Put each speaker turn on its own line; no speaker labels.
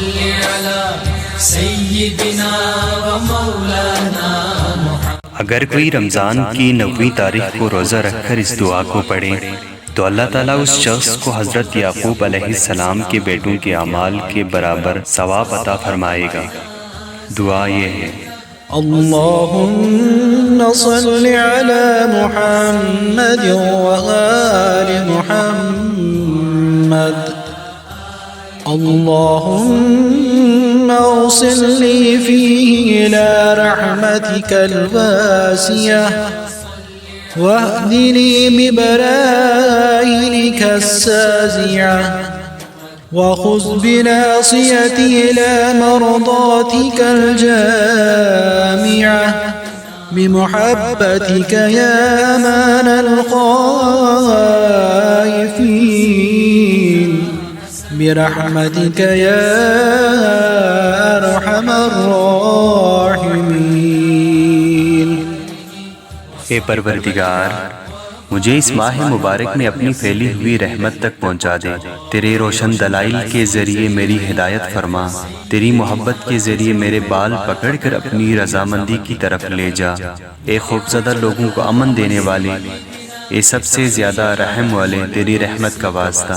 صل على سيدنا ومولانا محمد۔
اگر کوئی رمضان کی 9ویں تاریخ کو روزہ رکھ کر اس دعا کو پڑھے تو اللہ تعالیٰ اس شخص کو حضرت یعقوب علیہ السلام کے بیٹوں کے اعمال کے برابر ثواب عطا فرمائے گا۔ دعا یہ ہے:
اللهم صل على محمد وآل محمد، اللهم اغسل لي فيه إلى رحمتك الواسعة، واهدني ببراهينك السازعة، وخذ بناصيتي إلى مرضاتك الجامعة، بمحبتك يا أمان الخائفين، برحمتك يا أرحم الراحمين۔
اے پروردگار، مجھے اس ماہ مبارک میں اپنی پھیلی ہوئی رحمت تک پہنچا دے۔ تیرے روشن دلائل کے ذریعے میری ہدایت فرما، تیری محبت کے ذریعے میرے بال پکڑ کر اپنی رضامندی کی طرف لے جا۔ اے خوفزدہ لوگوں کو امن دینے والے، اے سب سے زیادہ رحم والے، تیری رحمت کا واسطہ